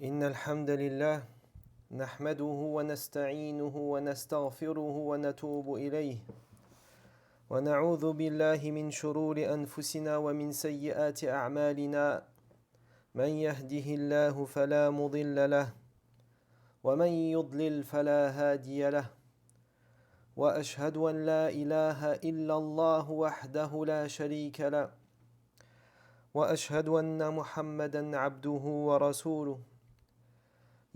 إن الحمد لله نحمده ونستعينه ونستغفره ونتوب إليه ونعوذ بالله من شرور أنفسنا ومن سيئات أعمالنا من يهده الله فلا مضل له ومن يضلل فلا هادي له وأشهد أن لا إله إلا الله وحده لا شريك له وأشهد أن محمدا عبده ورسوله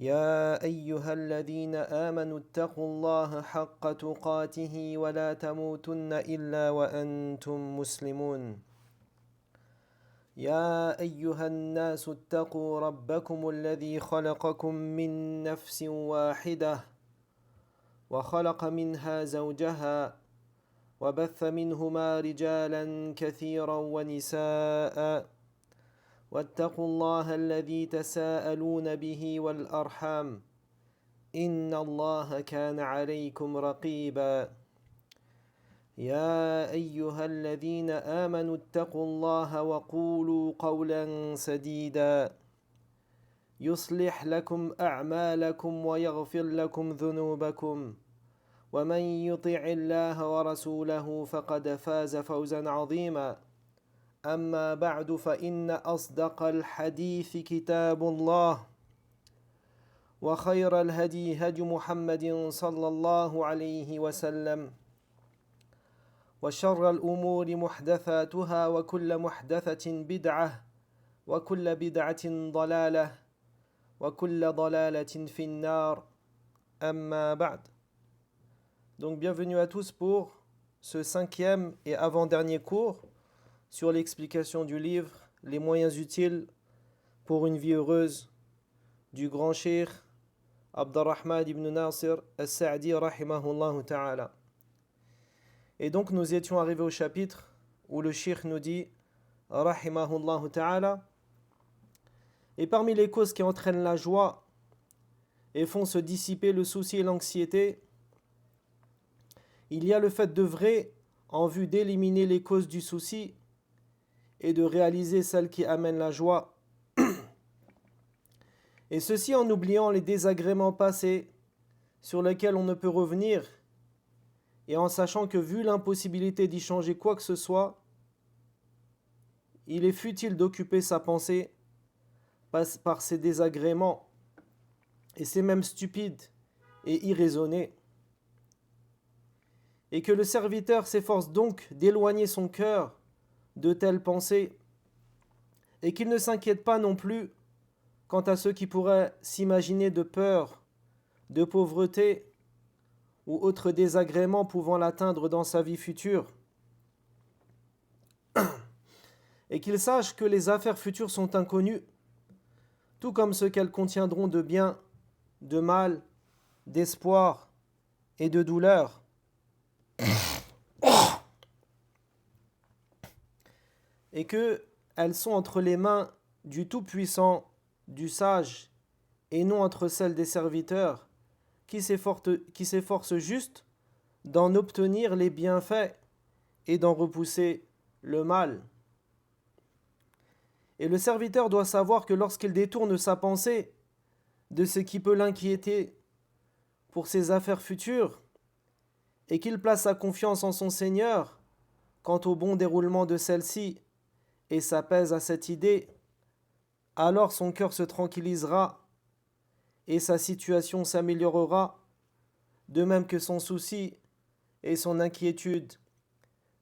يا أيها الذين آمنوا اتقوا الله حق تقاته ولا تموتن إلا وأنتم مسلمون يا أيها الناس اتقوا ربكم الذي خلقكم من نفس واحدة وخلق منها زوجها وبث منهما رجالا كثيرا ونساء واتقوا الله الذي تساءلون به والأرحام إن الله كان عليكم رقيبا يا أيها الذين آمنوا اتقوا الله وقولوا قولا سديدا يصلح لكم أعمالكم ويغفر لكم ذنوبكم ومن يطع الله ورسوله فقد فاز فوزا عظيما أما بعد فإن أصدق الحديث كتاب الله وخير الهدي هدي محمد صلى الله عليه وسلم وشر الأمور محدثاتها وكل محدثة بدعة وكل بدعة ضلالة وكل ضلالة في النار أما بعد. Donc bienvenue à tous pour ce 5e et avant-dernier cours sur l'explication du livre Les moyens utiles pour une vie heureuse du grand cheikh Abdurrahman ibn Nasir al-Sa'di rahimahullah ta'ala. Et donc nous étions arrivés au chapitre où le cheikh nous dit rahimahullah ta'ala, et parmi les causes qui entraînent la joie et font se dissiper le souci et l'anxiété, il y a le fait d'œuvrer en vue d'éliminer les causes du souci et de réaliser celles qui amènent la joie. Et ceci en oubliant les désagréments passés sur lesquels on ne peut revenir et en sachant que vu l'impossibilité d'y changer quoi que ce soit, il est futile d'occuper sa pensée par ces désagréments et c'est même stupide et irraisonné. Et que le serviteur s'efforce donc d'éloigner son cœur de telles pensées et qu'il ne s'inquiète pas non plus quant à ceux qui pourraient s'imaginer de peur, de pauvreté ou autres désagréments pouvant l'atteindre dans sa vie future. Et qu'il sache que les affaires futures sont inconnues, tout comme ce qu'elles contiendront de bien, de mal, d'espoir et de douleur. Et qu'elles sont entre les mains du Tout-Puissant, du Sage, et non entre celles des serviteurs, qui s'efforcent juste d'en obtenir les bienfaits et d'en repousser le mal. Et le serviteur doit savoir que lorsqu'il détourne sa pensée de ce qui peut l'inquiéter pour ses affaires futures, et qu'il place sa confiance en son Seigneur quant au bon déroulement de celle-ci, et s'apaise à cette idée, alors son cœur se tranquillisera et sa situation s'améliorera, de même que son souci et son inquiétude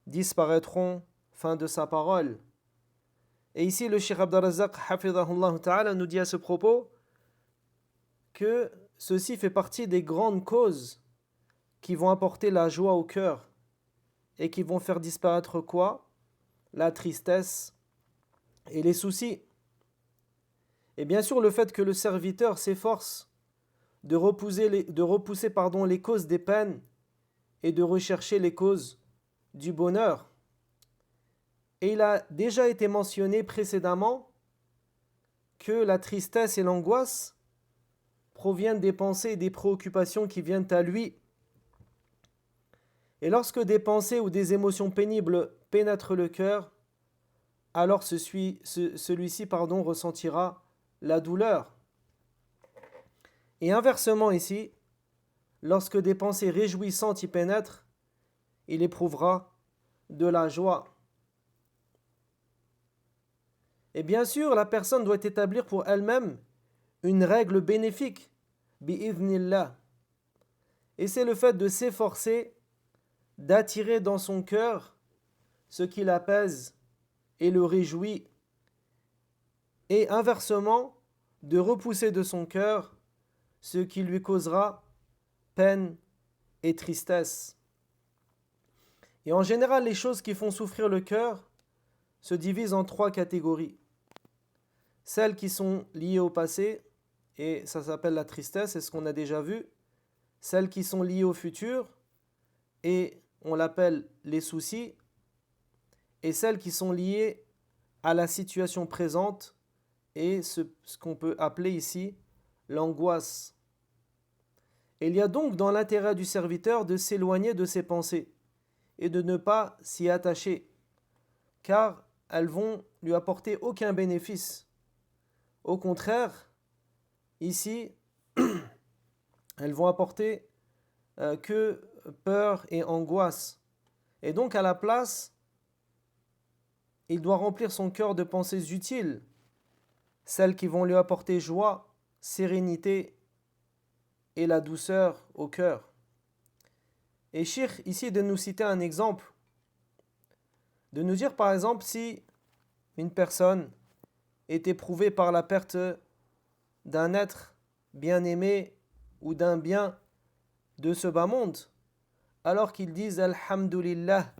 disparaîtront. Fin de sa parole. Et ici, le Cheikh Abdurrazzaq hafidhahullah ta'ala nous dit à ce propos que ceci fait partie des grandes causes qui vont apporter la joie au cœur et qui vont faire disparaître quoi? La tristesse et les soucis. Et bien sûr, le fait que le serviteur s'efforce de repousser les causes des peines et de rechercher les causes du bonheur. Et il a déjà été mentionné précédemment que la tristesse et l'angoisse proviennent des pensées et des préoccupations qui viennent à lui. Et lorsque des pensées ou des émotions pénibles pénètrent le cœur, alors celui-ci ressentira la douleur. Et inversement ici, lorsque des pensées réjouissantes y pénètrent, il éprouvera de la joie. Et bien sûr, la personne doit établir pour elle-même une règle bénéfique, bi'idhnillah. Et c'est le fait de s'efforcer d'attirer dans son cœur ce qui l'apaise et le réjouit, et inversement, de repousser de son cœur ce qui lui causera peine et tristesse. Et en général, les choses qui font souffrir le cœur se divisent en 3 catégories. Celles qui sont liées au passé, et ça s'appelle la tristesse, c'est ce qu'on a déjà vu. Celles qui sont liées au futur, et on l'appelle les soucis. Et celles qui sont liées à la situation présente, et ce qu'on peut appeler ici l'angoisse. Et il y a donc dans l'intérêt du serviteur de s'éloigner de ces pensées et de ne pas s'y attacher, car elles vont lui apporter aucun bénéfice. Au contraire, ici, elles vont apporter que peur et angoisse. Et donc à la place, il doit remplir son cœur de pensées utiles, celles qui vont lui apporter joie, sérénité et la douceur au cœur. Et Cheikh ici de nous citer un exemple, de nous dire par exemple si une personne est éprouvée par la perte d'un être bien-aimé ou d'un bien de ce bas monde, alors qu'ils disent Alhamdulillah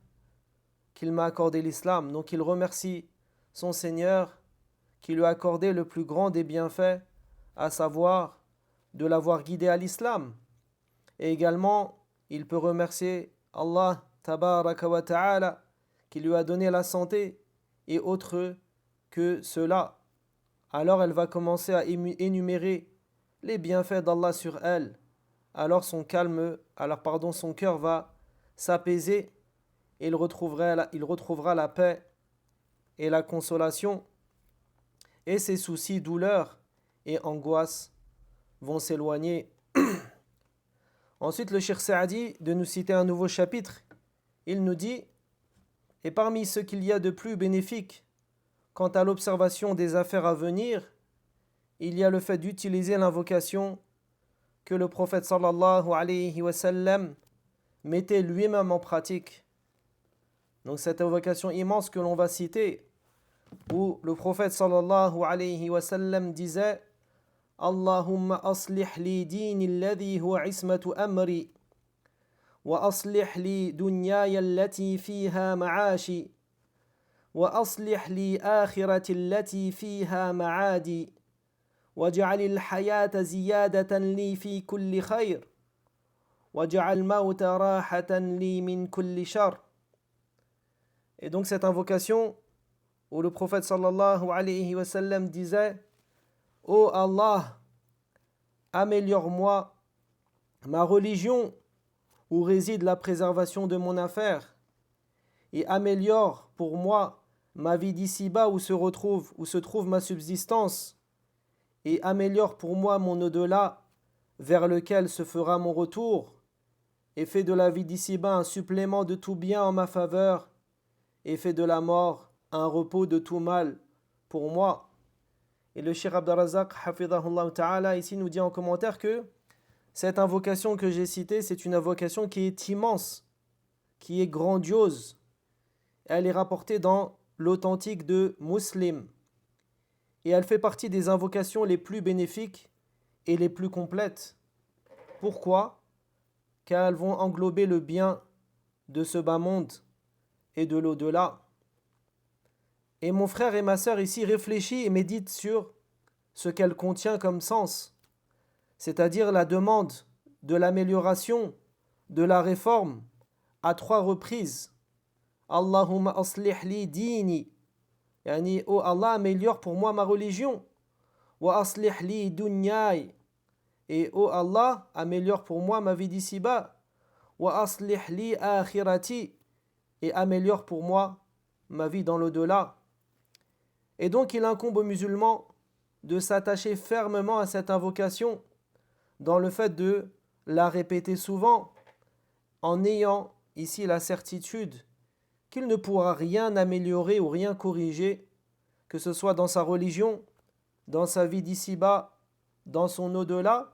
qu'il m'a accordé l'islam. Donc il remercie son Seigneur qui lui a accordé le plus grand des bienfaits, à savoir de l'avoir guidé à l'islam. Et également, il peut remercier Allah tabaraka wa ta'ala qui lui a donné la santé et autre que cela. Alors elle va commencer à énumérer les bienfaits d'Allah sur elle. Alors son cœur va s'apaiser et il retrouvera la paix et la consolation, et ses soucis, douleurs et angoisses vont s'éloigner. Ensuite, le Cheikh Saadi de nous citer un nouveau chapitre. Il nous dit: et parmi ce qu'il y a de plus bénéfique quant à l'observation des affaires à venir, il y a le fait d'utiliser l'invocation que le prophète sallallahu alayhi wa sallam mettait lui-même en pratique. Donc cette invocation immense que l'on va citer, où le prophète sallallahu alayhi wa sallam disait: Allahumma aslih li dini alladhi huwa ismatu amri wa aslih li dunyaya allati fiha ma'ashi wa aslih li akhirati allati fiha ma'adi waj'al al-hayata ziyadatan li fi kulli khair waj'al al-mauta rahatan li min kulli shar. Et donc cette invocation où le prophète sallallahu alayhi wa sallam disait: Ô Allah, améliore-moi ma religion où réside la préservation de mon affaire, et améliore pour moi ma vie d'ici-bas où se trouve ma subsistance, et améliore pour moi mon au-delà vers lequel se fera mon retour, et fais de la vie d'ici-bas un supplément de tout bien en ma faveur, et fais de la mort un repos de tout mal pour moi. Et le Cheikh Abd al-Razzaq, hafidhahullah ta'ala, ici nous dit en commentaire que cette invocation que j'ai citée, c'est une invocation qui est immense, qui est grandiose. Elle est rapportée dans l'authentique de Muslim. Et elle fait partie des invocations les plus bénéfiques et les plus complètes. Pourquoi ? Car elles vont englober le bien de ce bas monde et de l'au-delà. Et mon frère et ma sœur ici réfléchissent et méditent sur ce qu'elle contient comme sens, c'est-à-dire la demande de l'amélioration, de la réforme, à 3 reprises. Allahumma aslih li dini, yani, oh Allah, améliore pour moi ma religion. Wa aslih li dunyai, et oh Allah, améliore pour moi ma vie d'ici-bas. Wa aslih li akhirati, et améliore pour moi ma vie dans l'au-delà. Et donc il incombe aux musulmans de s'attacher fermement à cette invocation, dans le fait de la répéter souvent, en ayant ici la certitude qu'il ne pourra rien améliorer ou rien corriger, que ce soit dans sa religion, dans sa vie d'ici-bas, dans son au-delà,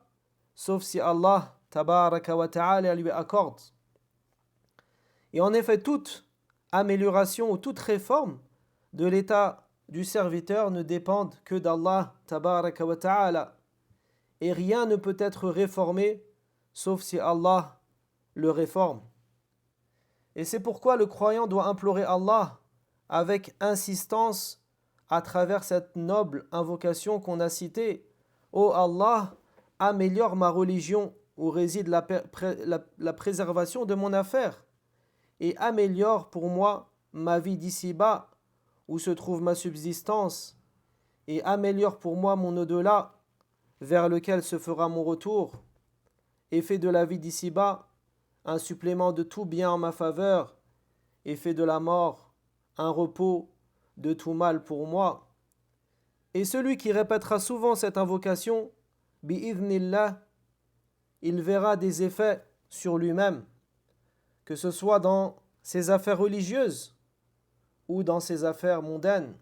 sauf si Allah tabaraka wa ta'ala lui accorde. Et en effet, toute amélioration ou toute réforme de l'état du serviteur ne dépendent que d'Allah tabaraka wa ta'ala. Et rien ne peut être réformé sauf si Allah le réforme. Et c'est pourquoi le croyant doit implorer Allah avec insistance à travers cette noble invocation qu'on a citée. Ô Allah, améliore ma religion où réside la préservation de mon affaire et améliore pour moi ma vie d'ici-bas où se trouve ma subsistance et améliore pour moi mon au-delà vers lequel se fera mon retour et fais de la vie d'ici-bas un supplément de tout bien en ma faveur et fais de la mort un repos de tout mal pour moi. Et celui qui répétera souvent cette invocation, bi'idhnillah, il verra des effets sur lui-même, que ce soit dans ses affaires religieuses ou dans ses affaires mondaines.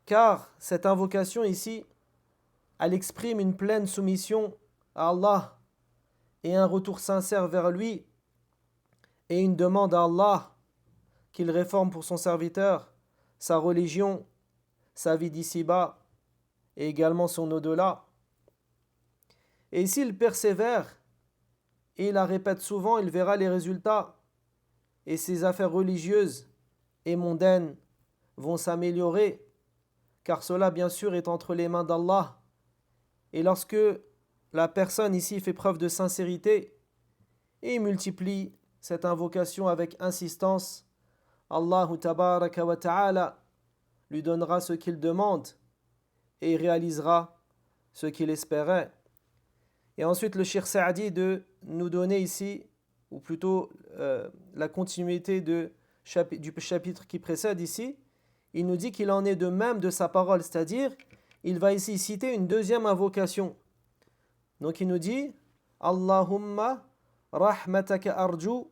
Car cette invocation ici, elle exprime une pleine soumission à Allah et un retour sincère vers lui et une demande à Allah qu'il réforme pour son serviteur sa religion, sa vie d'ici-bas et également son au-delà. Et s'il persévère et la répète souvent, il verra les résultats et ses affaires religieuses et mondaines vont s'améliorer, car cela bien sûr est entre les mains d'Allah. Et lorsque la personne ici fait preuve de sincérité et multiplie cette invocation avec insistance, Allahu tabaraka wa ta'ala lui donnera ce qu'il demande et réalisera ce qu'il espérait. Et ensuite le Cheikh Saadi de nous donner ici, ou plutôt la continuité du chapitre qui précède ici, il nous dit qu'il en est de même de sa parole, c'est-à-dire il va ici citer une deuxième invocation. Donc il nous dit Allahumma rahmataka arju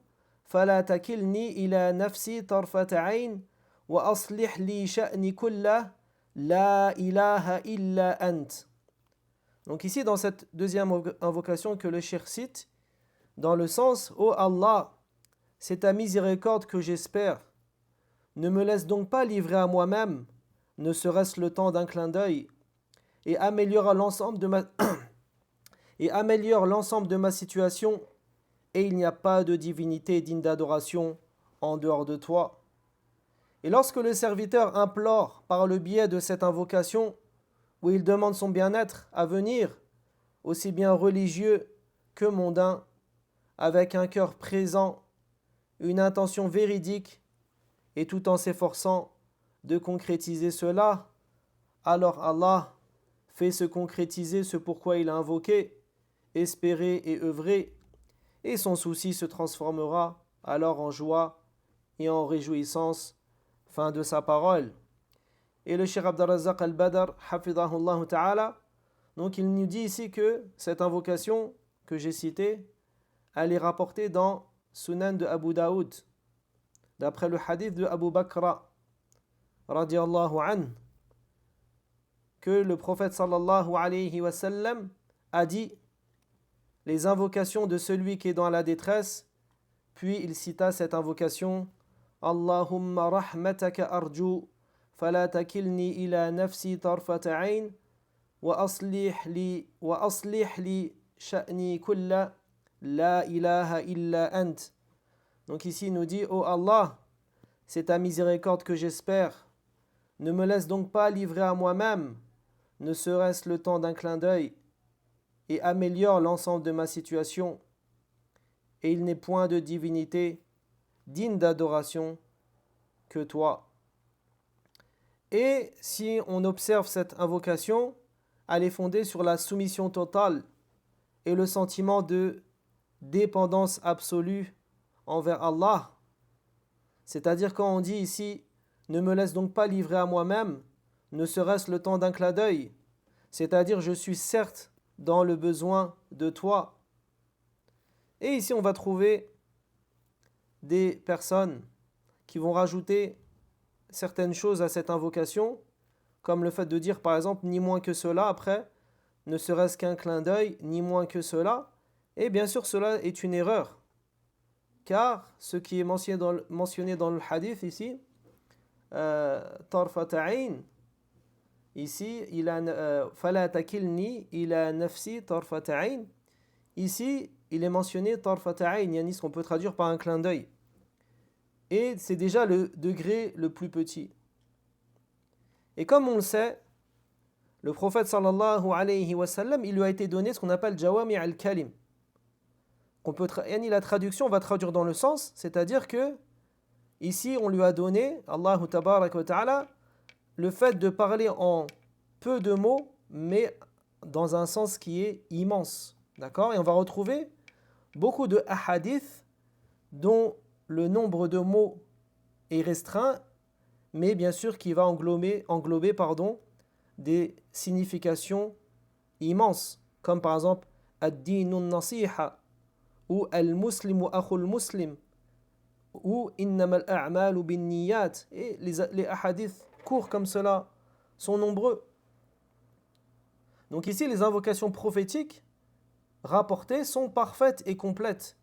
fala takilni ila nafsi tarfata ayn wa aslih li sha'ni kullah la ilaha illa ant. Donc ici dans cette deuxième invocation que le cheikh cite, dans le sens ô Allah, c'est ta miséricorde que j'espère. Ne me laisse donc pas livrer à moi-même, ne serait-ce le temps d'un clin d'œil, et améliore l'ensemble de ma situation, et il n'y a pas de divinité digne d'adoration en dehors de toi. Et lorsque le serviteur implore par le biais de cette invocation, où il demande son bien-être à venir, aussi bien religieux que mondain, avec un cœur présent, une intention véridique, et tout en s'efforçant de concrétiser cela, alors Allah fait se concrétiser ce pourquoi il a invoqué, espéré et œuvré, et son souci se transformera alors en joie et en réjouissance. Fin de sa parole. Et le Cheikh Abdurrazzaq al-Badr, hafidahullah ta'ala, donc il nous dit ici que cette invocation que j'ai citée, elle est rapportée dans Sunan de Abu Daoud, d'après le hadith de Abu Bakr, radiallahu anhu, que le prophète sallallahu alayhi wa sallam a dit les invocations de celui qui est dans la détresse, puis il cita cette invocation Allahumma rahmataka arju fala takilni ila nafsi tarfata ayn wa aslih li sha'ni kulla la ilaha illa ant. Donc ici il nous dit ô Allah, c'est ta miséricorde que j'espère. Ne me laisse donc pas livrer à moi-même, ne serait-ce le temps d'un clin d'œil, et améliore l'ensemble de ma situation. Et il n'est point de divinité digne d'adoration que toi. Et si on observe cette invocation, elle est fondée sur la soumission totale et le sentiment de dépendance absolue envers Allah. C'est-à-dire quand on dit ici « Ne me laisse donc pas livrer à moi-même, ne serait-ce le temps d'un clin d'œil », c'est-à-dire je suis certes dans le besoin de toi. Et ici, on va trouver des personnes qui vont rajouter certaines choses à cette invocation, comme le fait de dire par exemple ni moins que cela après, ne serait-ce qu'un clin d'œil, ni moins que cela. Et bien sûr, cela est une erreur, car ce qui est mentionné dans le hadith ici, tarfat ayn, ici, fala takilni ila nafsi tarfat ayn. Ici, il est mentionné tarfat ayn, yani ce qu'on peut traduire par un clin d'œil. Et c'est déjà le degré le plus petit. Et comme on le sait, le prophète sallallahu alayhi wa sallam, il lui a été donné ce qu'on appelle jawami al-kalim. La traduction, on va traduire dans le sens, c'est-à-dire que ici, on lui a donné, Allahu tabarak wa ta'ala, le fait de parler en peu de mots, mais dans un sens qui est immense. D'accord? Et on va retrouver beaucoup de hadiths dont le nombre de mots est restreint, mais bien sûr qui va englober des significations immenses, comme par exemple ad-dinu nasiha, ou al-muslimu akhul muslim, ou innamal a'malu bin niyat. Et les hadiths courts comme cela sont nombreux. Donc ici, les invocations prophétiques rapportées sont parfaites et complètes.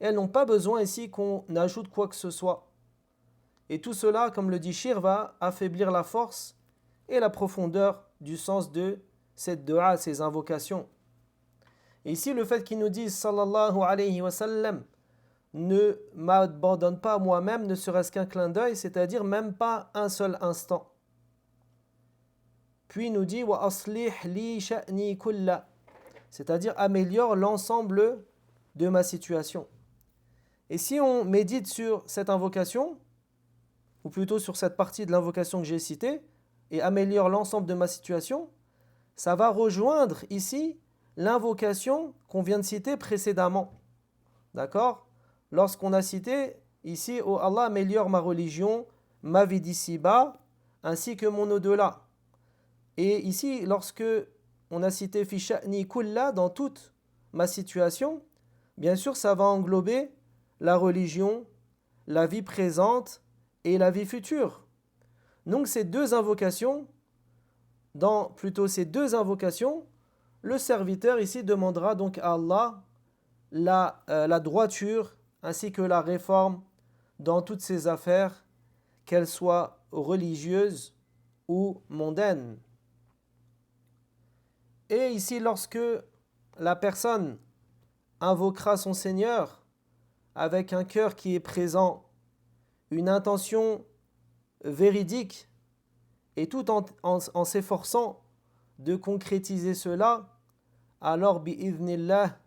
Et elles n'ont pas besoin ici qu'on ajoute quoi que ce soit. Et tout cela, comme le dit Shir, va affaiblir la force et la profondeur du sens de cette dua, ces invocations. Et ici, le fait qu'il nous dise sallallahu alayhi wa sallam, ne m'abandonne pas moi-même, ne serait-ce qu'un clin d'œil, c'est-à-dire même pas un seul instant. Puis il nous dit wa aslih li sha'ni kulla, c'est-à-dire améliore l'ensemble de ma situation. Et si on médite sur cette invocation, ou plutôt sur cette partie de l'invocation que j'ai citée, et améliore l'ensemble de ma situation, ça va rejoindre ici l'invocation qu'on vient de citer précédemment. D'accord? Lorsqu'on a cité ici, oh Allah, améliore ma religion, ma vie d'ici-bas, ainsi que mon au-delà. Et ici, lorsque on a cité fi sha'ni kulla, dans toute ma situation, bien sûr, ça va englober la religion, la vie présente et la vie future. Donc ces deux invocations, le serviteur ici demandera donc à Allah la droiture ainsi que la réforme dans toutes ses affaires, qu'elles soient religieuses ou mondaines. Et ici, lorsque la personne invoquera son Seigneur avec un cœur qui est présent, une intention véridique, et tout en s'efforçant de concrétiser cela, alors bi'idhnillah,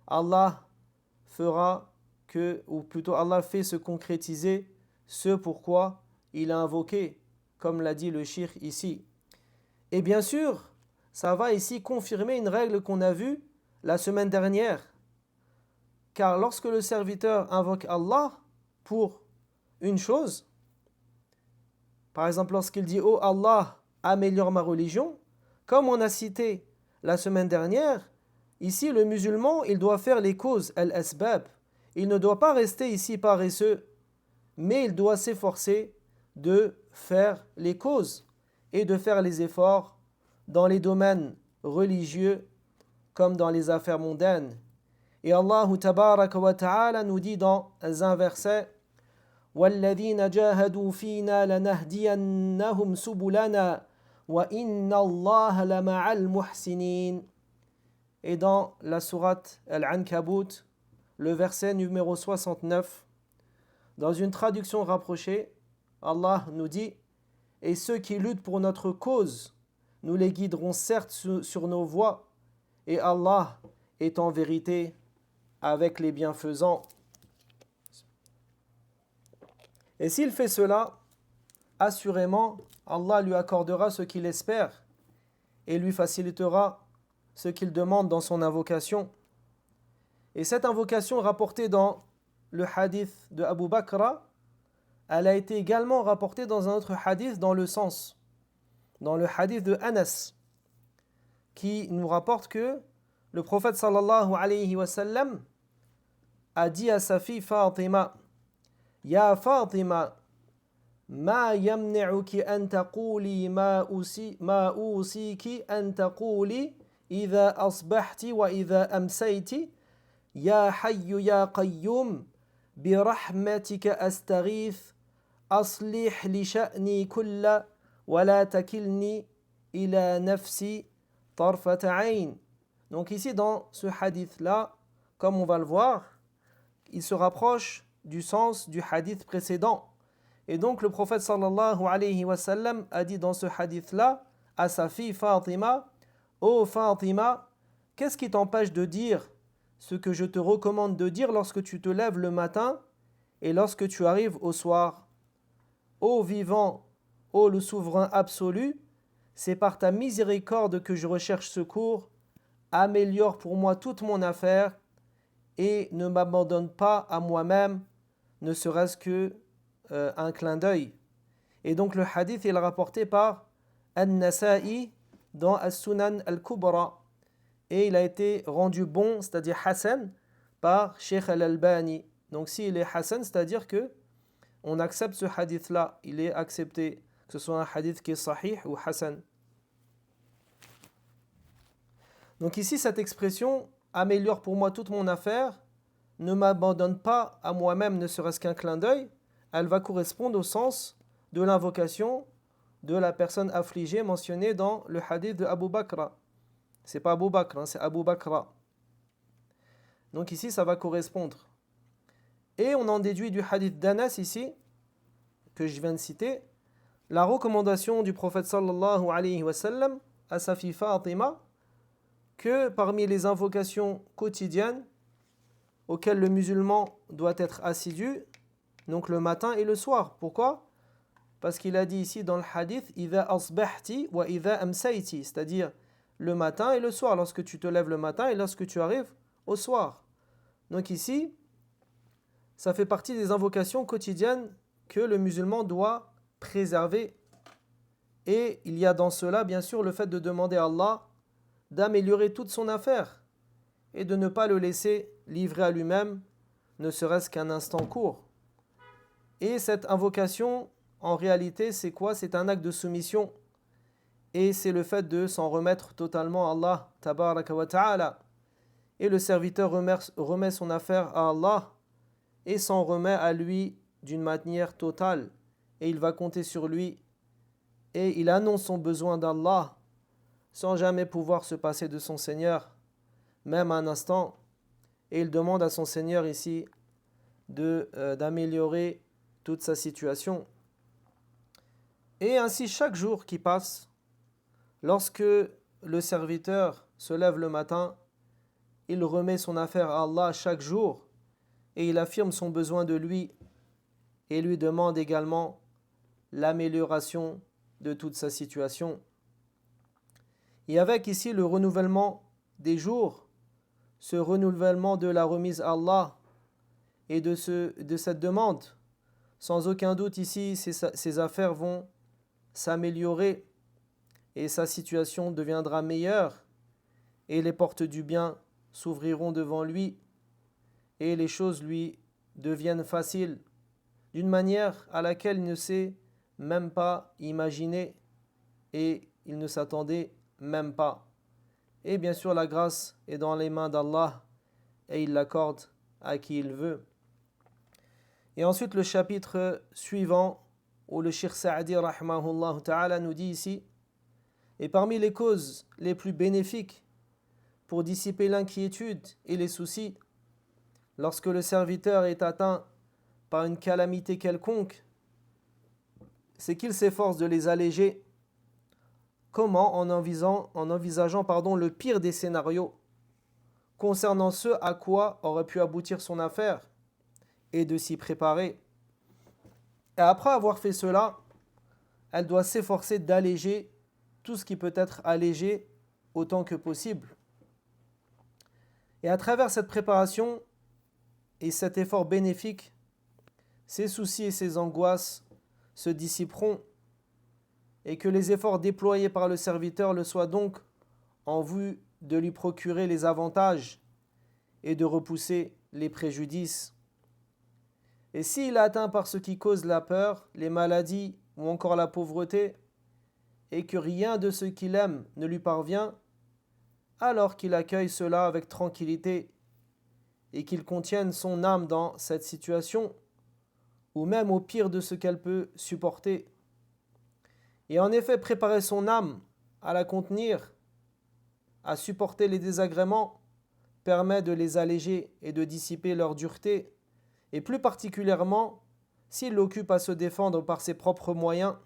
Allah fera ou plutôt Allah fait se concrétiser ce pourquoi il a invoqué, comme l'a dit le shir ici. Et bien sûr, ça va ici confirmer une règle qu'on a vue la semaine dernière. Car lorsque le serviteur invoque Allah pour une chose, par exemple lorsqu'il dit « Oh Allah, améliore ma religion », comme on a cité la semaine dernière, ici le musulman, il doit faire les causes, al-asbab. Il ne doit pas rester ici paresseux, mais il doit s'efforcer de faire les causes et de faire les efforts dans les domaines religieux comme dans les affaires mondaines. Et Allah tabaraka wa ta'ala nous dit dans un verset وَالَّذِينَ جَاهَدُوا فِينَا لَنَهْدِيَنَّهُمْ سُبُلَنَا وَإِنَّ اللَّهَ لَمَعَ الْمُحْسِنِينَ. Et dans la sourate Al-Ankabut, le verset numéro 69, dans une traduction rapprochée, Allah nous dit « Et ceux qui luttent pour notre cause, nous les guiderons certes sur nos voies, et Allah est en vérité avec les bienfaisants. » Et s'il fait cela, assurément, Allah lui accordera ce qu'il espère et lui facilitera ce qu'il demande dans son invocation. Et cette invocation rapportée dans le hadith de Abu Bakr, elle a été également rapportée dans un autre hadith dans le sens, dans le hadith de Anas, qui nous rapporte que le prophète sallallahu alayhi wa sallam a dit à sa fille Fatima, Ya Fatima, ما يمنعك أن تقولي ما أوصيك أن تقولي إذا أصبحت وإذا أمسيت يا حي يا قيوم برحمتك أستغيث أصلح لشأني كله ولا تكلني إلى نفسي طرفة عين. Donc ici dans ce hadith là, comme on va le voir, il se rapproche du sens du hadith précédent. Et donc le prophète sallallahu alayhi wa sallam a dit dans ce hadith-là à sa fille Fatima, Ô Fatima, qu'est-ce qui t'empêche de dire ce que je te recommande de dire lorsque tu te lèves le matin et lorsque tu arrives au soir? Ô vivant, ô le souverain absolu, c'est par ta miséricorde que je recherche secours, améliore pour moi toute mon affaire et ne m'abandonne pas à moi-même, ne serait-ce que un clin d'œil. Et donc le hadith est rapporté par An-Nasa'i dans As-Sunan Al-Kubra et il a été rendu bon, c'est-à-dire Hassan, par Sheikh Al-Albani. Donc s'il est Hassan, c'est-à-dire que on accepte ce hadith-là, il est accepté, que ce soit un hadith qui est sahih ou Hassan. Donc ici cette expression améliore pour moi toute mon affaire, ne m'abandonne pas à moi-même, ne serait-ce qu'un clin d'œil, elle va correspondre au sens de l'invocation de la personne affligée mentionnée dans le hadith de Abu Bakr. C'est pas Abu Bakr, c'est Abu Bakra. Donc ici, ça va correspondre. Et on en déduit du hadith d'Anas ici, que je viens de citer, la recommandation du prophète sallallahu alayhi wa sallam à sa fille Fatima, que parmi les invocations quotidiennes auxquelles le musulman doit être assidu, donc le matin et le soir. Pourquoi? Parce qu'il a dit ici dans le hadith إِذَا أَصْبَحْتِ وَإِذَا أَمْسَيْتِ, c'est-à-dire le matin et le soir, lorsque tu te lèves le matin et lorsque tu arrives au soir. Donc ici, ça fait partie des invocations quotidiennes que le musulman doit préserver. Et il y a dans cela, bien sûr, le fait de demander à Allah d'améliorer toute son affaire et de ne pas le laisser livrer à lui-même, ne serait-ce qu'un instant court. Et cette invocation, en réalité, c'est quoi? C'est un acte de soumission. Et c'est le fait de s'en remettre totalement à Allah, tabaraka wa ta'ala. Et le serviteur remet son affaire à Allah et s'en remet à lui d'une manière totale. Et il va compter sur lui. Et il annonce son besoin d'Allah sans jamais pouvoir se passer de son Seigneur, même un instant. Et il demande à son Seigneur ici d'améliorer toute sa situation. Et ainsi, chaque jour qui passe, lorsque le serviteur se lève le matin, il remet son affaire à Allah chaque jour et il affirme son besoin de lui et lui demande également l'amélioration de toute sa situation. Et avec ici le renouvellement des jours, ce renouvellement de la remise à Allah et de cette demande, sans aucun doute ici, ses affaires vont s'améliorer et sa situation deviendra meilleure et les portes du bien s'ouvriront devant lui et les choses lui deviennent faciles d'une manière à laquelle il ne s'est même pas imaginé et il ne s'attendait même pas. Et bien sûr, la grâce est dans les mains d'Allah et il l'accorde à qui il veut. Et ensuite, le chapitre suivant, où le Cheikh Saadi rahimahullah ta'ala nous dit ici, et parmi les causes les plus bénéfiques pour dissiper l'inquiétude et les soucis, lorsque le serviteur est atteint par une calamité quelconque, c'est qu'il s'efforce de les alléger. Comment? En envisageant le pire des scénarios concernant ce à quoi aurait pu aboutir son affaire et de s'y préparer. Et après avoir fait cela, elle doit s'efforcer d'alléger tout ce qui peut être allégé autant que possible. Et à travers cette préparation et cet effort bénéfique, ses soucis et ses angoisses se dissiperont et que les efforts déployés par le serviteur le soient donc en vue de lui procurer les avantages et de repousser les préjudices. Et s'il est atteint par ce qui cause la peur, les maladies ou encore la pauvreté, et que rien de ce qu'il aime ne lui parvient, alors qu'il accueille cela avec tranquillité et qu'il contienne son âme dans cette situation, ou même au pire de ce qu'elle peut supporter. Et en effet, préparer son âme à la contenir, à supporter les désagréments, permet de les alléger et de dissiper leur dureté, et plus particulièrement, s'il l'occupe à se défendre par ses propres moyens,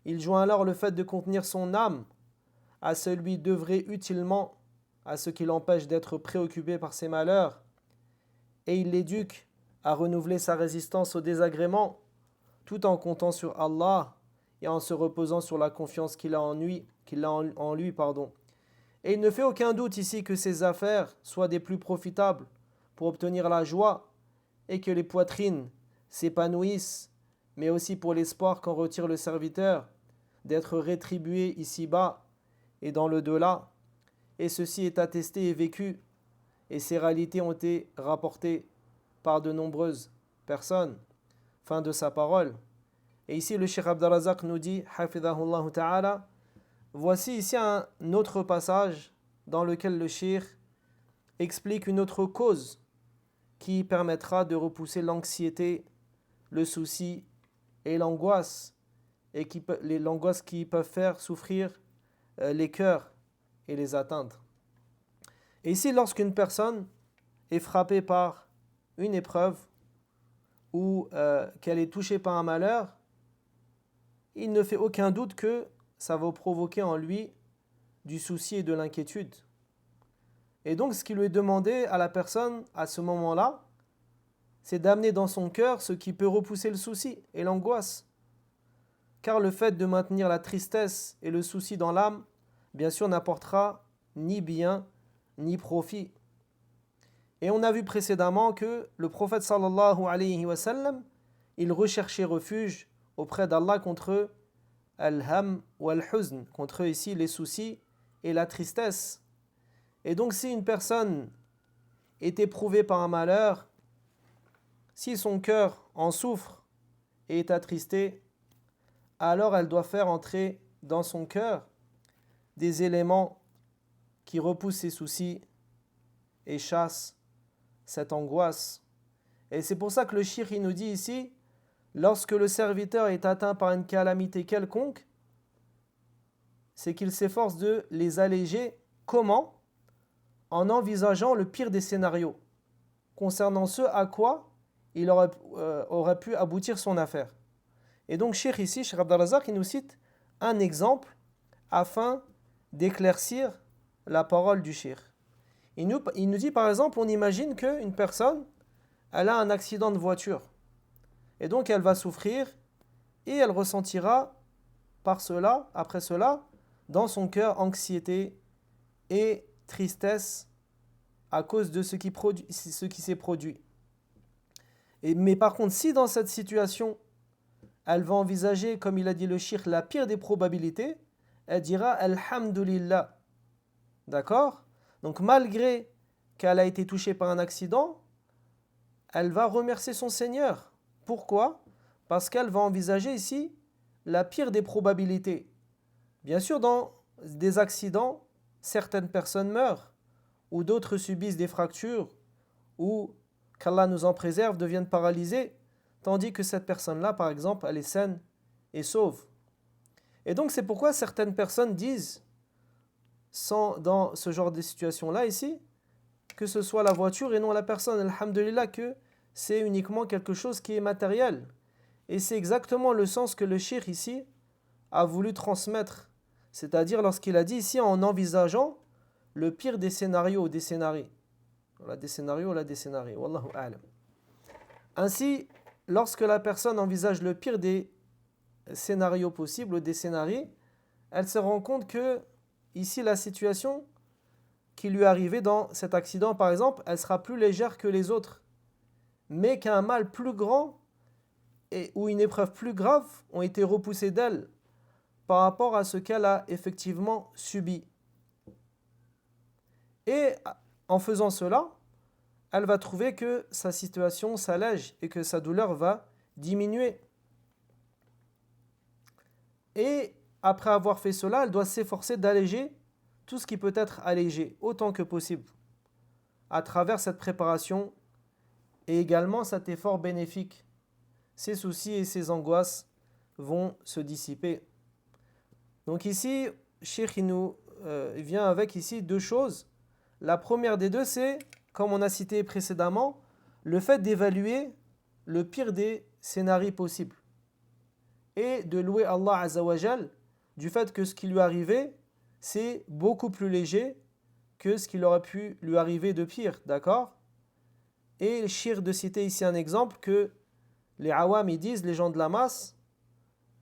il joint alors le fait de contenir son âme à celui d'œuvrer utilement à ce qui l'empêche d'être préoccupé par ses malheurs, et il l'éduque à renouveler sa résistance aux désagréments, tout en comptant sur Allah et en se reposant sur la confiance qu'il a en lui, Et il ne fait aucun doute ici que ces affaires soient des plus profitables pour obtenir la joie et que les poitrines s'épanouissent, mais aussi pour l'espoir qu'en retire le serviteur d'être rétribué ici-bas et dans le delà. Et ceci est attesté et vécu, et ces réalités ont été rapportées par de nombreuses personnes. Fin de sa parole. Et ici le Cheikh Abd al-Razak nous dit, hafidhahullah ta'ala, voici ici un autre passage dans lequel le Cheikh explique une autre cause qui permettra de repousser l'anxiété, le souci et l'angoisse, et l'angoisse qui peuvent faire souffrir les cœurs et les atteindre. Et ici, lorsqu'une personne est frappée par une épreuve ou qu'elle est touchée par un malheur, il ne fait aucun doute que ça va provoquer en lui du souci et de l'inquiétude. Et donc, ce qui lui est demandé à la personne à ce moment-là, c'est d'amener dans son cœur ce qui peut repousser le souci et l'angoisse. Car le fait de maintenir la tristesse et le souci dans l'âme, bien sûr, n'apportera ni bien ni profit. Et on a vu précédemment que le prophète sallallahu alayhi wa sallam, il recherchait refuge auprès d'Allah contre al-ham ou al-huzn, contre ici les soucis et la tristesse. Et donc si une personne est éprouvée par un malheur, si son cœur en souffre et est attristé, alors elle doit faire entrer dans son cœur des éléments qui repoussent ses soucis et chassent cette angoisse. Et c'est pour ça que le cheikh nous dit ici, lorsque le serviteur est atteint par une calamité quelconque, c'est qu'il s'efforce de les alléger. Comment ? En envisageant le pire des scénarios, concernant ce à quoi il aurait pu aboutir son affaire. Et donc, Cheikh ici, Cheikh Abd al-Razak, il nous cite un exemple afin d'éclaircir la parole du Cheikh. Il nous dit par exemple, on imagine qu'une personne, elle a un accident de voiture. Et donc, elle va souffrir et elle ressentira après cela, dans son cœur, anxiété et tristesse à cause de ce qui s'est produit. Mais par contre, si dans cette situation, elle va envisager, comme il a dit le cheikh, la pire des probabilités, elle dira Alhamdulillah. D'accord ? Donc malgré qu'elle a été touchée par un accident, elle va remercier son Seigneur. Pourquoi ? Parce qu'elle va envisager ici la pire des probabilités. Bien sûr, dans des accidents, certaines personnes meurent, ou d'autres subissent des fractures, ou qu'Allah nous en préserve, deviennent paralysées, tandis que cette personne-là, par exemple, elle est saine et sauve. Et donc c'est pourquoi certaines personnes disent, dans ce genre de situation-là ici, que ce soit la voiture et non la personne, alhamdulillah, que c'est uniquement quelque chose qui est matériel. Et c'est exactement le sens que le cheikh ici a voulu transmettre, c'est-à-dire lorsqu'il a dit ici en envisageant le pire des scénarios, des scénarios. Wallahu a'lam. Ainsi, lorsque la personne envisage le pire des scénarios possibles, des scénarios, elle se rend compte que ici la situation qui lui est arrivée dans cet accident par exemple, elle sera plus légère que les autres, mais qu'un mal plus grand ou une épreuve plus grave ont été repoussées d'elle par rapport à ce qu'elle a effectivement subi. Et en faisant cela, elle va trouver que sa situation s'allège et que sa douleur va diminuer. Et après avoir fait cela, elle doit s'efforcer d'alléger tout ce qui peut être allégé, autant que possible, à travers cette préparation et également cet effort bénéfique. Ses soucis et ses angoisses vont se dissiper. Donc ici, Cheikh nous vient avec ici deux choses. La première des deux, c'est, comme on a cité précédemment, le fait d'évaluer le pire des scénarios possibles et de louer Allah Azzawajal du fait que ce qui lui arrivait, c'est beaucoup plus léger que ce qui aurait pu lui arriver de pire, d'accord? Et le shir de citer ici un exemple que les awam ils disent, les gens de la masse,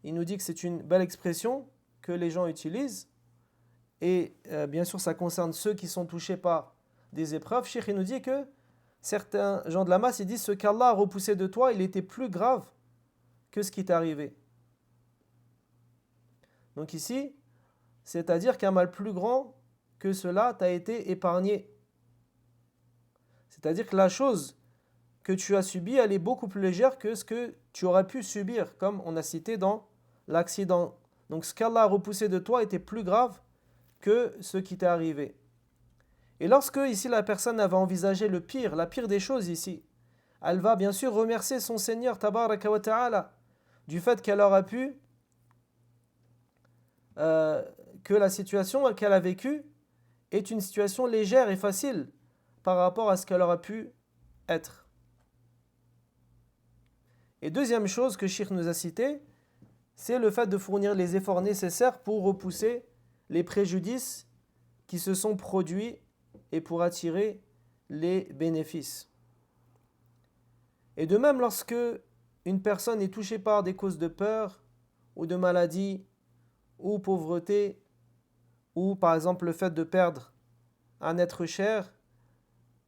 il nous dit que c'est une belle expression que les gens utilisent, et bien sûr ça concerne ceux qui sont touchés par des épreuves. Cheikh il nous dit que certains gens de la masse ils disent ce qu'Allah a repoussé de toi, il était plus grave que ce qui t'est arrivé. Donc ici, c'est-à-dire qu'un mal plus grand que cela t'a été épargné. C'est-à-dire que la chose que tu as subie, elle est beaucoup plus légère que ce que tu aurais pu subir, comme on a cité dans l'accident. Donc ce qu'Allah a repoussé de toi était plus grave que ce qui t'est arrivé. Et lorsque ici la personne avait envisagé le pire, la pire des choses ici, elle va bien sûr remercier son Seigneur Tabaraka wa Ta'ala du fait qu'elle aura pu que la situation qu'elle a vécue est une situation légère et facile par rapport à ce qu'elle aurait pu être. Et deuxième chose que Cheikh nous a cité, c'est le fait de fournir les efforts nécessaires pour repousser les préjudices qui se sont produits et pour attirer les bénéfices. Et de même, lorsque une personne est touchée par des causes de peur ou de maladie ou pauvreté, ou par exemple le fait de perdre un être cher,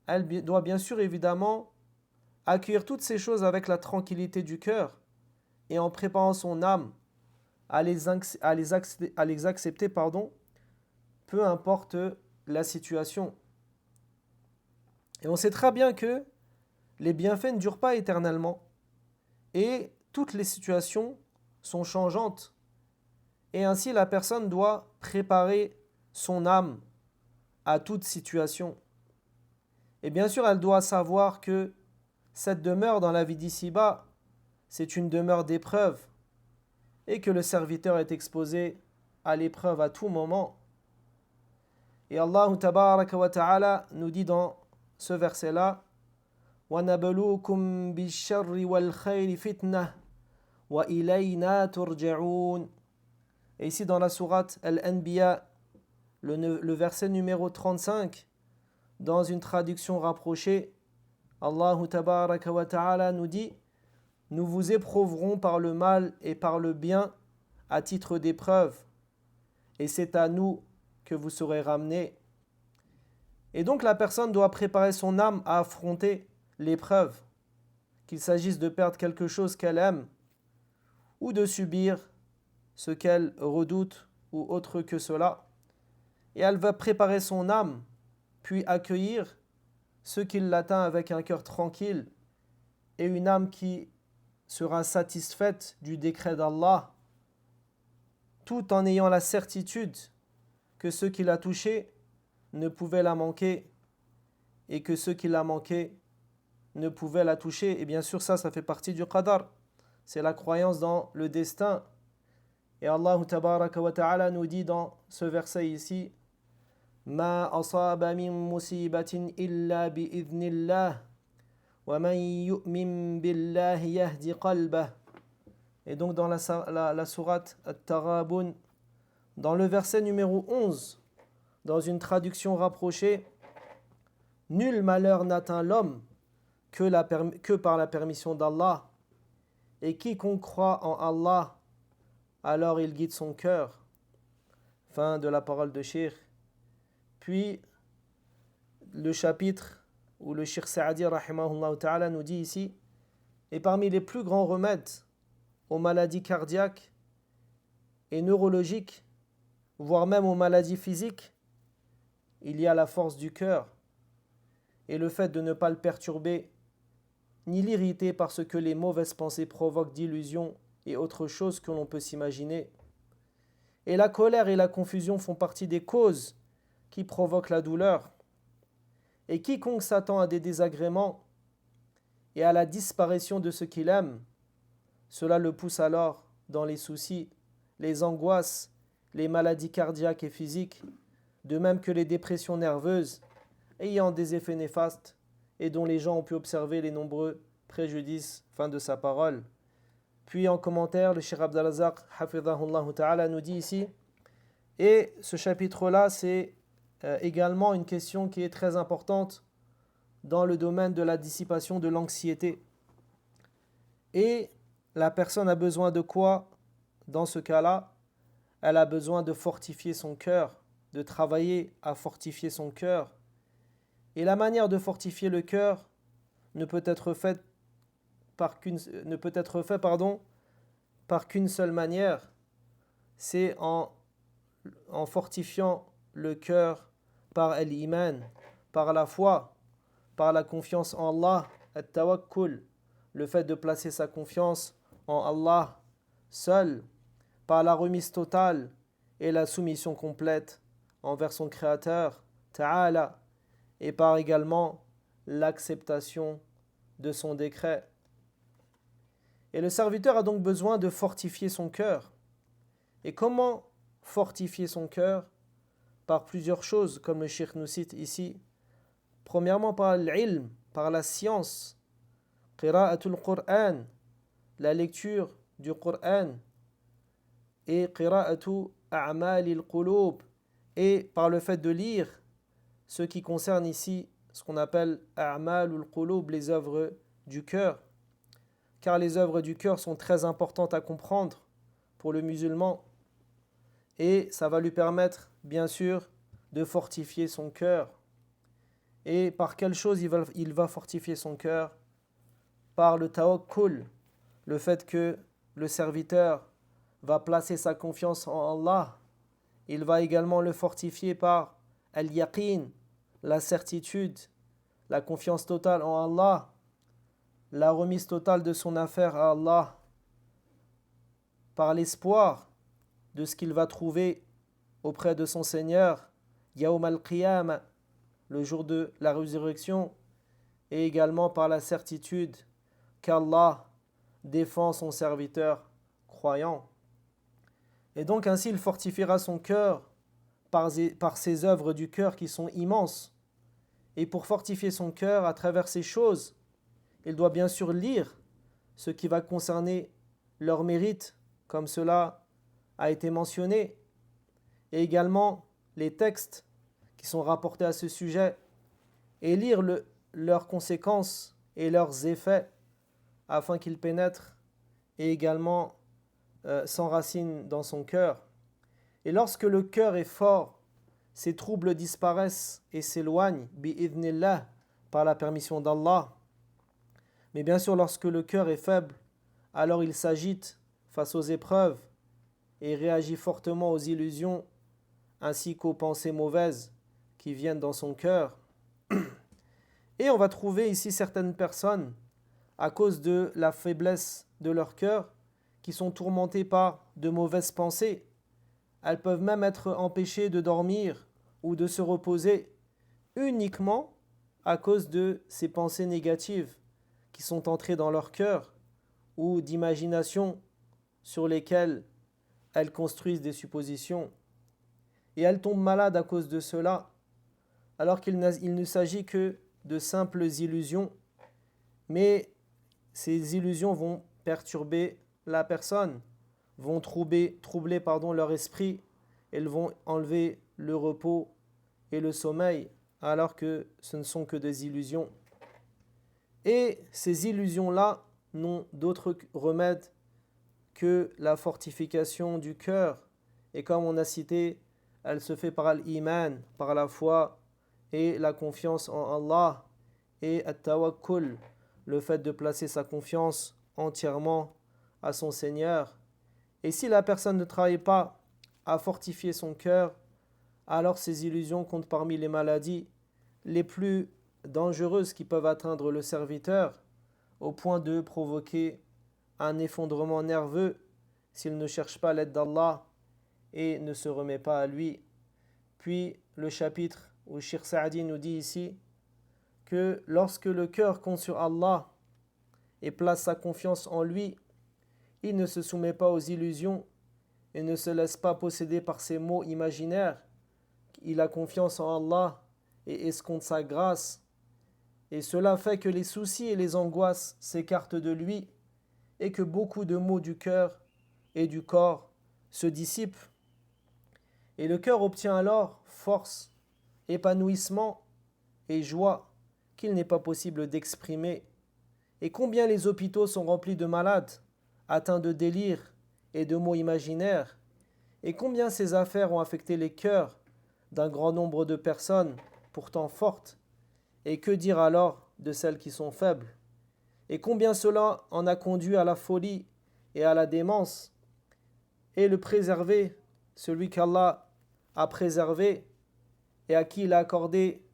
elle doit bien sûr évidemment accueillir toutes ces choses avec la tranquillité du cœur et en préparant son âme à les accepter, peu importe la situation. Et on sait très bien que les bienfaits ne durent pas éternellement et toutes les situations sont changeantes. Et ainsi, la personne doit préparer son âme à toute situation. Et bien sûr, elle doit savoir que cette demeure dans la vie d'ici-bas, c'est une demeure d'épreuve et que le serviteur est exposé à l'épreuve à tout moment. Et Allah Tabaraka wa Ta'ala nous dit dans ce verset-là وَنَبْلُوكُمْ بِالشَّرِّ وَالْخَيْرِ فِتْنَةً وَإِلَيْنَا تُرْجَعُونَ. Et ici dans la sourate Al-Anbiya, le verset numéro 35, dans une traduction rapprochée, Allah Tabaraka wa Ta'ala nous dit « Nous vous éprouverons par le mal et par le bien à titre d'épreuve, et c'est à nous que vous serez ramenés. » Et donc la personne doit préparer son âme à affronter l'épreuve, qu'il s'agisse de perdre quelque chose qu'elle aime ou de subir ce qu'elle redoute ou autre que cela. Et elle va préparer son âme, puis accueillir ce qui l'atteint avec un cœur tranquille et une âme qui sera satisfaite du décret d'Allah, tout en ayant la certitude que ce qui l'a touché ne pouvait la manquer et que ce qui l'a manqué ne pouvait la toucher. Et bien sûr ça fait partie du qadar, c'est la croyance dans le destin. Et Allah Tabaraka wa Ta'ala nous dit dans ce verset ici Ma asaba min musibatin illa bi idhnillah wa man yu'min billahi yahdi qalbah. Et donc dans la sourate At-Taghabun, dans le verset numéro 11, dans une traduction rapprochée, nul malheur n'atteint l'homme que par la permission d'Allah, et quiconque croit en Allah, alors il guide son cœur. Fin de la parole de Cheikh. Puis le chapitre où le Cheikh Saadi rahimahullah ta'ala nous dit ici, et parmi les plus grands remèdes aux maladies cardiaques et neurologiques, voire même aux maladies physiques, il y a la force du cœur et le fait de ne pas le perturber ni l'irriter parce que les mauvaises pensées provoquent d'illusions et autres choses que l'on peut s'imaginer. Et la colère et la confusion font partie des causes qui provoquent la douleur. Et quiconque s'attend à des désagréments et à la disparition de ce qu'il aime, cela le pousse alors dans les soucis, les angoisses, les maladies cardiaques et physiques, de même que les dépressions nerveuses, ayant des effets néfastes et dont les gens ont pu observer les nombreux préjudices. Fin de sa parole. Puis en commentaire, le Cheikh Abd al-Razzaq hafidhahullah ta'ala nous dit ici, et ce chapitre-là, c'est également une question qui est très importante dans le domaine de la dissipation de l'anxiété. Et la personne a besoin de quoi dans ce cas-là? Elle a besoin de fortifier son cœur, de travailler à fortifier son cœur. Et la manière de fortifier le cœur ne peut être faite par qu'une seule manière, c'est en fortifiant le cœur par l'iman, par la foi, par la confiance en Allah, at-tawakkul, le fait de placer sa confiance en Allah seul, par la remise totale et la soumission complète envers son Créateur, Ta'ala, et par également l'acceptation de son décret. Et le serviteur a donc besoin de fortifier son cœur. Et comment fortifier son cœur? Par plusieurs choses, comme le Cheikh nous cite ici. Premièrement, par l'ilm, par la science, qira'atul Qur'an, la lecture du Qur'an, et qira'atu a'malil qulub, et par le fait de lire ce qui concerne ici ce qu'on appelle a'malul qulub, les œuvres du cœur. Car les œuvres du cœur sont très importantes à comprendre pour le musulman et ça va lui permettre bien sûr de fortifier son cœur. Et par quelle chose il va fortifier son cœur? Par le tawakkul, le fait que le serviteur va placer sa confiance en Allah. Il va également le fortifier par al-yaqin, la certitude, la confiance totale en Allah, la remise totale de son affaire à Allah, par l'espoir de ce qu'il va trouver auprès de son Seigneur, Yawm al-Qiyam, le jour de la résurrection, et également par la certitude qu'Allah défend son serviteur croyant. Et donc ainsi il fortifiera son cœur par ses œuvres du cœur qui sont immenses. Et pour fortifier son cœur à travers ces choses, il doit bien sûr lire ce qui va concerner leur mérite, comme cela a été mentionné, et également les textes qui sont rapportés à ce sujet, et lire leurs conséquences et leurs effets, afin qu'ils pénètrent et également s'enracinent dans son cœur. Et lorsque le cœur est fort, ces troubles disparaissent et s'éloignent, bi'idhnillah, par la permission d'Allah. Mais bien sûr, lorsque le cœur est faible, alors il s'agite face aux épreuves et réagit fortement aux illusions ainsi qu'aux pensées mauvaises qui viennent dans son cœur. Et on va trouver ici certaines personnes, à cause de la faiblesse de leur cœur, qui sont tourmentées par de mauvaises pensées. Elles peuvent même être empêchées de dormir ou de se reposer uniquement à cause de ces pensées négatives qui sont entrées dans leur cœur ou d'imagination sur lesquelles elles construisent des suppositions. Et elles tombent malades à cause de cela, alors qu'il ne s'agit que de simples illusions, mais ces illusions vont perturber la personne, vont troubler leur esprit, elles vont enlever le repos et le sommeil, alors que ce ne sont que des illusions. Et ces illusions-là n'ont d'autre remède que la fortification du cœur. Et comme on a cité, elle se fait par l'iman, par la foi et la confiance en Allah, et at-tawakkul, le fait de placer sa confiance entièrement à son Seigneur. Et si la personne ne travaille pas à fortifier son cœur, alors ces illusions comptent parmi les maladies les plus dangereuses qui peuvent atteindre le serviteur au point de provoquer un effondrement nerveux s'il ne cherche pas l'aide d'Allah et ne se remet pas à lui. Puis le chapitre où Cheikh Saadi nous dit ici que lorsque le cœur compte sur Allah et place sa confiance en lui, il ne se soumet pas aux illusions et ne se laisse pas posséder par ces mots imaginaires. Il a confiance en Allah et escompte sa grâce. Et cela fait que les soucis et les angoisses s'écartent de lui et que beaucoup de maux du cœur et du corps se dissipent. Et le cœur obtient alors force, épanouissement et joie qu'il n'est pas possible d'exprimer. Et combien les hôpitaux sont remplis de malades, atteints de délire et de maux imaginaires, et combien ces affaires ont affecté les cœurs d'un grand nombre de personnes pourtant fortes, et que dire alors de celles qui sont faibles, et combien cela en a conduit à la folie et à la démence, et le préserver, celui qu'Allah a préservé et à qui il a accordé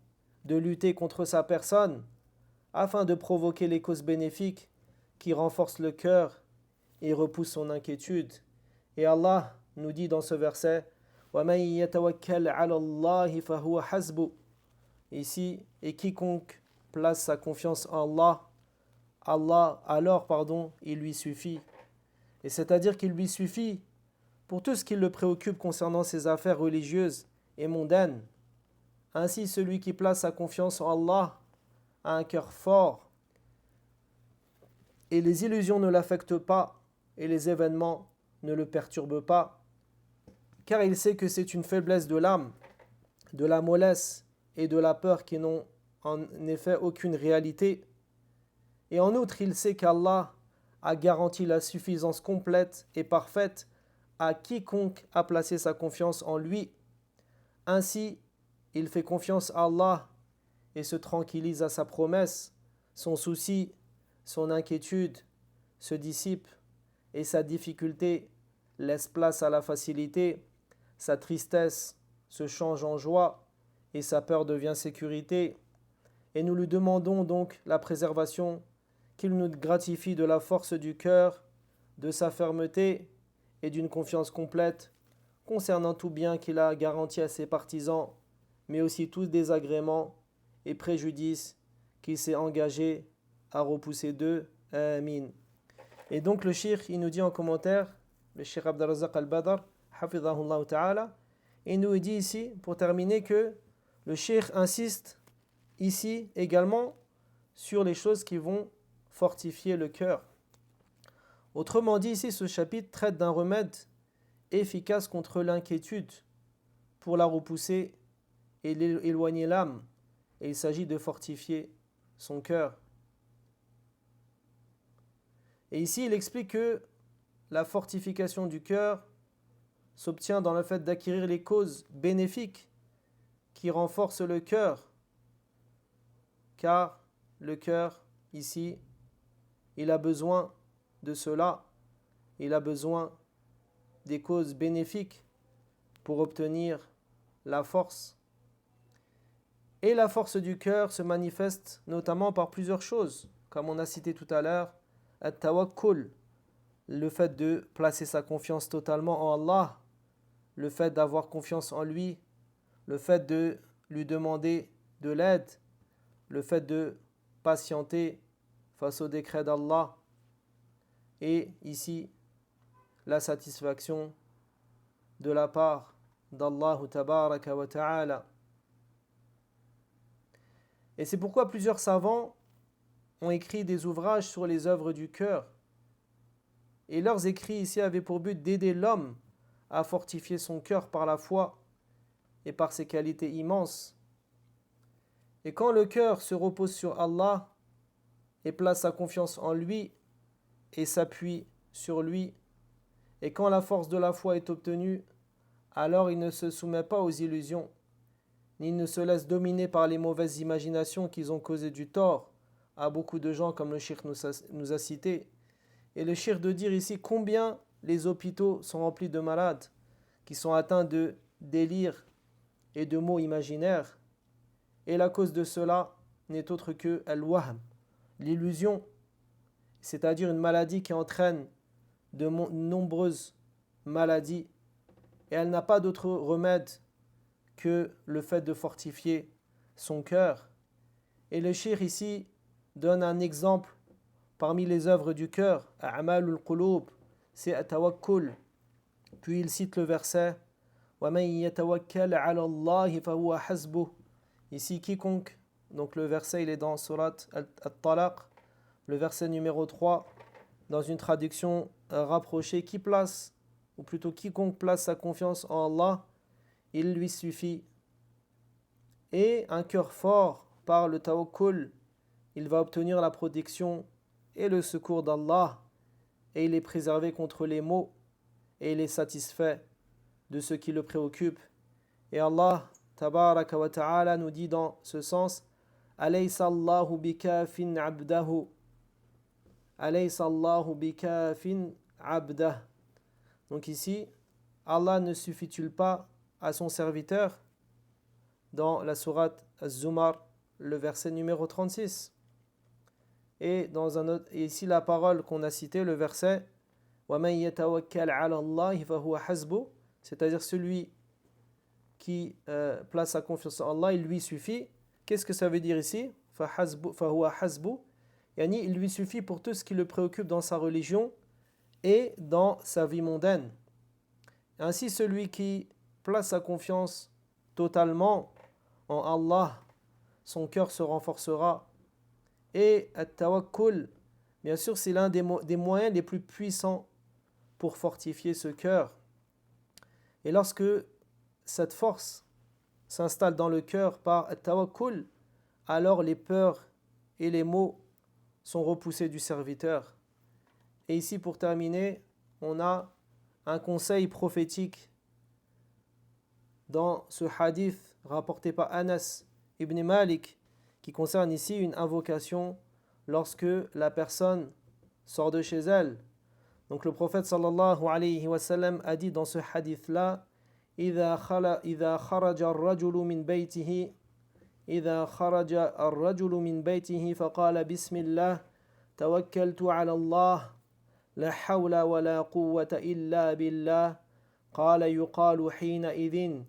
de lutter contre sa personne, afin de provoquer les causes bénéfiques qui renforcent le cœur et repoussent son inquiétude. Et Allah nous dit dans ce verset وَمَن يَتَوَكَّلْ عَلَى اللَّهِ فَهُوَ حَسْبُهُ. Ici, et quiconque place sa confiance en Allah, il lui suffit. Et c'est-à-dire qu'il lui suffit pour tout ce qui le préoccupe concernant ses affaires religieuses et mondaines. Ainsi, celui qui place sa confiance en Allah a un cœur fort et les illusions ne l'affectent pas et les événements ne le perturbent pas, car il sait que c'est une faiblesse de l'âme, de la mollesse et de la peur qui n'ont en effet aucune réalité. Et en outre, il sait qu'Allah a garanti la suffisance complète et parfaite à quiconque a placé sa confiance en lui. Ainsi, il fait confiance à Allah et se tranquillise à sa promesse. Son souci, son inquiétude se dissipent et sa difficulté laisse place à la facilité. Sa tristesse se change en joie et sa peur devient sécurité. Et nous lui demandons donc la préservation, qu'il nous gratifie de la force du cœur, de sa fermeté et d'une confiance complète concernant tout bien qu'il a garanti à ses partisans, mais aussi tous désagréments et préjudices qu'il s'est engagé à repousser d'eux. Amin. Et donc le cheikh, il nous dit en commentaire, le cheikh Abdelrazak al-Badr, hafidhahullah ta'ala, il nous dit ici, pour terminer, que le cheikh insiste ici également sur les choses qui vont fortifier le cœur. Autrement dit, ici, ce chapitre traite d'un remède efficace contre l'inquiétude pour la repousser et éloigner l'âme. Et il s'agit de fortifier son cœur. Et ici, il explique que la fortification du cœur s'obtient dans le fait d'acquérir les causes bénéfiques qui renforcent le cœur. Car le cœur, ici, il a besoin de cela. Il a besoin des causes bénéfiques pour obtenir la force. Et la force du cœur se manifeste notamment par plusieurs choses, comme on a cité tout à l'heure, at-tawakkul, le fait de placer sa confiance totalement en Allah, le fait d'avoir confiance en lui, le fait de lui demander de l'aide, le fait de patienter face au décret d'Allah, et ici la satisfaction de la part d'Allah tabaraka wa ta'ala. Et c'est pourquoi plusieurs savants ont écrit des ouvrages sur les œuvres du cœur. Et leurs écrits ici avaient pour but d'aider l'homme à fortifier son cœur par la foi et par ses qualités immenses. Et quand le cœur se repose sur Allah et place sa confiance en lui et s'appuie sur lui, et quand la force de la foi est obtenue, alors il ne se soumet pas aux illusions, ni ne se laisse dominer par les mauvaises imaginations qui ont causé du tort à beaucoup de gens, comme le cheikh nous a cité. Et le cheikh de dire ici combien les hôpitaux sont remplis de malades qui sont atteints de délire et de mots imaginaires. Et la cause de cela n'est autre que al-wahm, l'illusion, c'est-à-dire une maladie qui entraîne de nombreuses maladies, et elle n'a pas d'autre remède que le fait de fortifier son cœur. Et le cheikh ici donne un exemple parmi les œuvres du cœur, a'malul qulub, c'est at-tawakkul. Puis il cite le verset وَمَن يَتَوَكَّلْ عَلَى اللَّهِ فَهُوَ حَسْبُهُ. Ici, quiconque, donc le verset il est dans Surat At-Talaq, le verset numéro 3, dans une traduction rapprochée, qui place, ou plutôt quiconque place sa confiance en Allah, il lui suffit. Et un cœur fort, par le tawakkul, il va obtenir la protection et le secours d'Allah, et il est préservé contre les maux, et il est satisfait de ce qui le préoccupe. Et Allah, tabaraka wa ta'ala, nous dit dans ce sens, Alaysa Allahu bikafin abdahu. Alaysa Allahu bikafin abdah. Donc ici, Allah ne suffit-il pas à son serviteur dans la sourate Az-Zumar, le verset numéro 36. Et ici la parole qu'on a citée, le verset وَمَن يَتَوَكَّلْ عَلَى اللَّهِ فَهُوَ حَسْبُهُ, c'est-à-dire celui qui place sa confiance en Allah, il lui suffit. Qu'est-ce que ça veut dire ici? فَهُوَ حَسْبُهُ, yani il lui suffit pour tout ce qui le préoccupe dans sa religion et dans sa vie mondaine. Ainsi, celui qui place sa confiance totalement en Allah, son cœur se renforcera. Et at-tawakkul, bien sûr, c'est l'un des moyens les plus puissants pour fortifier ce cœur. Et lorsque cette force s'installe dans le cœur par at-tawakkul, alors les peurs et les maux sont repoussés du serviteur. Et ici, pour terminer, on a un conseil prophétique dans ce hadith rapporté par Anas ibn Malik, qui concerne ici une invocation lorsque la personne sort de chez elle. Donc le prophète sallallahu alayhi wa sallam a dit dans ce hadith-là, إذا خرج الرجل من بيته إذا خرج الرجل من بيته فقال بسم الله توكلت على الله لا حول ولا قوة إلا بالله قال يقال حينئذ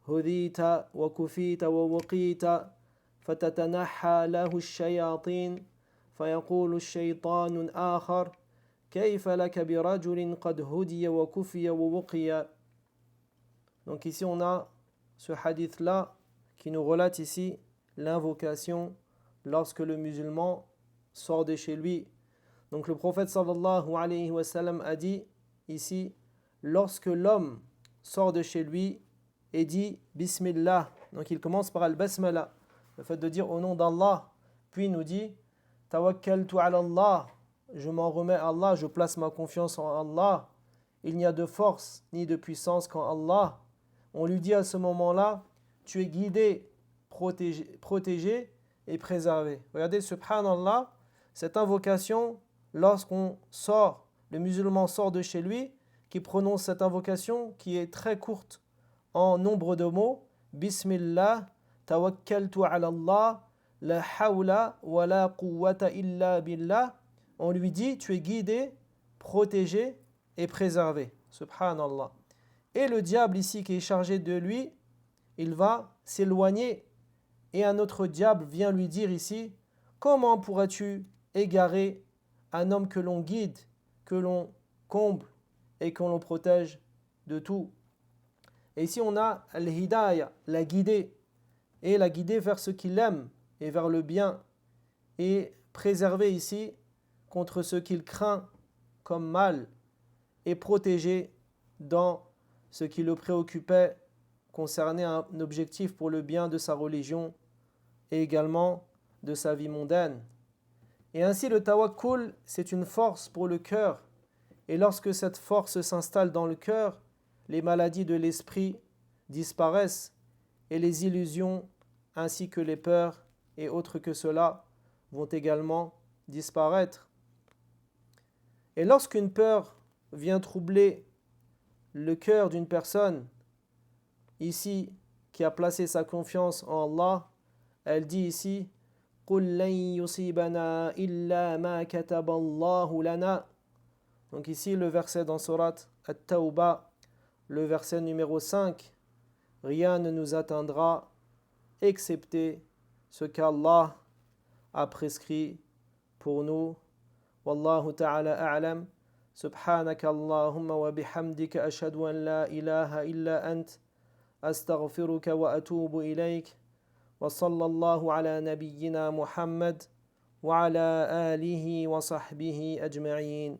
هديت وكفيت ووقيت فتتنحى له الشياطين فيقول الشيطان آخر كيف لك برجل قد هدي وكفي ووقي. Donc ici on a ce hadith là qui nous relate ici l'invocation lorsque le musulman sort de chez lui. Donc le prophète sallallahu alayhi wa sallam a dit ici, lorsque l'homme sort de chez lui et dit Bismillah, donc il commence par al-basmala, le fait de dire au nom d'Allah, puis il nous dit Tawakkaltu ala Allah, je m'en remets à Allah, je place ma confiance en Allah, il n'y a de force ni de puissance qu'en Allah. On lui dit à ce moment-là, tu es guidé, protégé et préservé. Regardez, subhanallah, cette invocation, lorsqu'on sort, le musulman sort de chez lui, qui prononce cette invocation qui est très courte en nombre de mots, Bismillah, tawakkaltu ala Allah, la hawla wa la quwwata illa billah. On lui dit, tu es guidé, protégé et préservé. Subhanallah. Et le diable ici qui est chargé de lui, il va s'éloigner. Et un autre diable vient lui dire ici, comment pourrais-tu égarer un homme que l'on guide, que l'on comble et que l'on protège de tout? Et ici on a al-hidayah, la guider, et la guider vers ce qu'il aime et vers le bien, et préserver ici contre ce qu'il craint comme mal, et protéger dans ce qui le préoccupait concernait un objectif pour le bien de sa religion et également de sa vie mondaine. Et ainsi le tawakkul, c'est une force pour le cœur. Et lorsque cette force s'installe dans le cœur, les maladies de l'esprit disparaissent et les illusions ainsi que les peurs et autres que cela vont également disparaître. Et lorsqu'une peur vient troubler le cœur d'une personne, ici, qui a placé sa confiance en Allah, elle dit ici قُلْ لَنْ يُصِيبَنَا إِلَّا مَا كَتَبَ اللَّهُ لَنَا. Donc ici le verset dans Surat At-Tawbah, le verset numéro 5, rien ne nous atteindra excepté ce qu'Allah a prescrit pour nous. Wallahu ta'ala a'lam. Subhanaka Allahumma wa bihamdika ashhadu an la ilaha illa ant astaghfiruka wa atubu ilayk. Wa sallallahu ala nabiyyina Muhammad wa ala alihi wa sahbihi ajma'in.